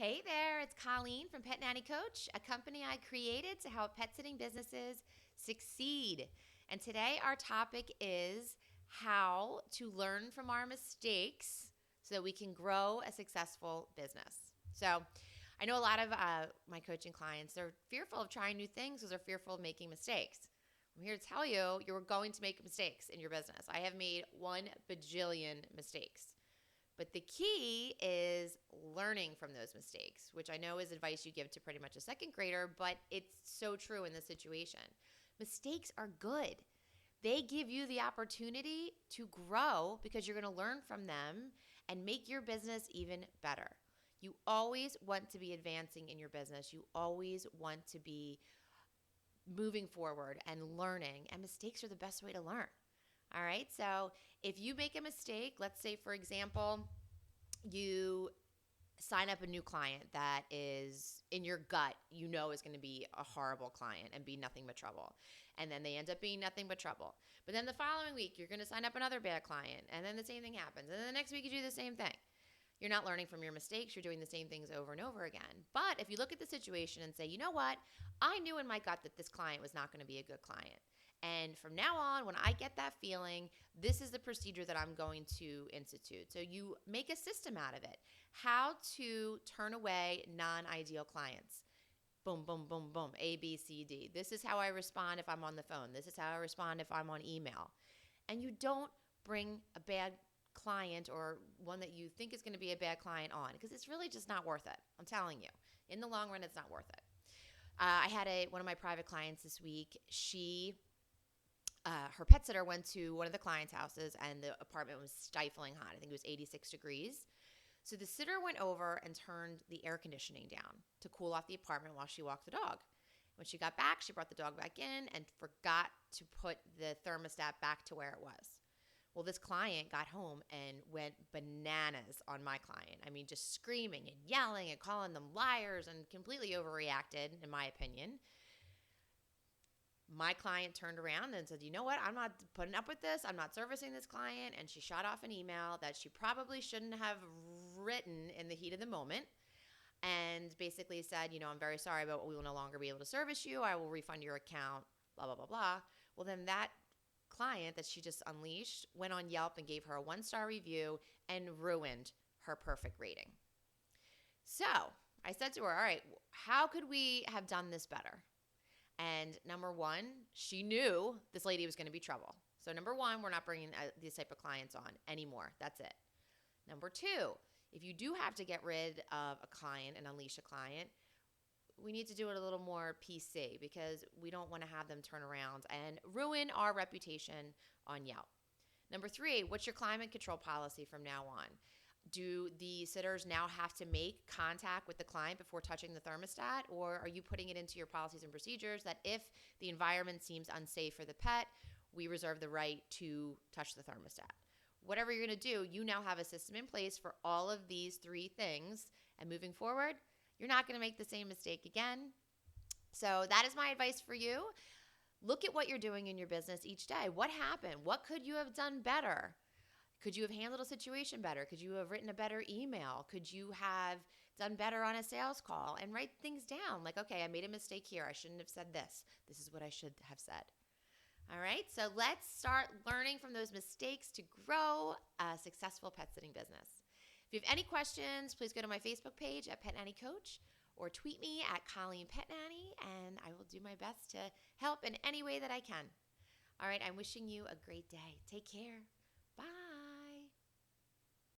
Hey there, it's Colleen from Pet Nanny Coach, a company I created to help pet sitting businesses succeed. And today our topic is how to learn from our mistakes so that we can grow a successful business. So, I know a lot of my coaching clients, they're fearful of trying new things because they're fearful of making mistakes. I'm here to tell you, you're going to make mistakes in your business. I have made 1 bajillion mistakes. But the key is learning from those mistakes, which I know is advice you give to pretty much a second grader, but it's so true in this situation. Mistakes are good. They give you the opportunity to grow because you're going to learn from them and make your business even better. You always want to be advancing in your business. You always want to be moving forward and learning, and mistakes are the best way to learn. All right, so if you make a mistake, let's say, for example, you sign up a new client that is in your gut, you know is going to be a horrible client and be nothing but trouble. And then they end up being nothing but trouble. But then the following week, you're going to sign up another bad client. And then the same thing happens. And then the next week, you do the same thing. You're not learning from your mistakes. You're doing the same things over and over again. But if you look at the situation and say, you know what? I knew in my gut that this client was not going to be a good client. And from now on, when I get that feeling, this is the procedure that I'm going to institute. So you make a system out of it. How to turn away non-ideal clients. Boom, boom, boom, boom. A, B, C, D. This is how I respond if I'm on the phone. This is how I respond if I'm on email. And you don't bring a bad client or one that you think is going to be a bad client on because it's really just not worth it. I'm telling you. In the long run, it's not worth it. I had one of my private clients this week. Her pet sitter went to one of the clients' houses and the apartment was stifling hot. I think it was 86 degrees. So the sitter went over and turned the air conditioning down to cool off the apartment while she walked the dog. When she got back, she brought the dog back in and forgot to put the thermostat back to where it was. Well, this client got home and went bananas on my client. I mean, just screaming and yelling and calling them liars and completely overreacted, in my opinion. My client turned around and said, you know what? I'm not putting up with this. I'm not servicing this client. And she shot off an email that she probably shouldn't have written in the heat of the moment and basically said, I'm very sorry, but we will no longer be able to service you. I will refund your account, blah, blah, blah, blah. Well, then that client that she just unleashed went on Yelp and gave her a 1-star review and ruined her perfect rating. So I said to her, all right, how could we have done this better? And number one, she knew this lady was going to be trouble. So number one, we're not bringing these type of clients on anymore. That's it. Number two, if you do have to get rid of a client and unleash a client, we need to do it a little more PC because we don't want to have them turn around and ruin our reputation on Yelp. Number three, what's your climate control policy from now on? Do the sitters now have to make contact with the client before touching the thermostat, or are you putting it into your policies and procedures that if the environment seems unsafe for the pet, we reserve the right to touch the thermostat? Whatever you're going to do, you now have a system in place for all of these three things, and moving forward, you're not going to make the same mistake again. So that is my advice for you. Look at what you're doing in your business each day. What happened? What could you have done better? Could you have handled a situation better? Could you have written a better email? Could you have done better on a sales call? And write things down like, okay, I made a mistake here. I shouldn't have said this. This is what I should have said. All right, so let's start learning from those mistakes to grow a successful pet sitting business. If you have any questions, please go to my Facebook page at Pet Nanny Coach or tweet me at Colleen Pet Nanny, and I will do my best to help in any way that I can. All right, I'm wishing you a great day. Take care. Bye.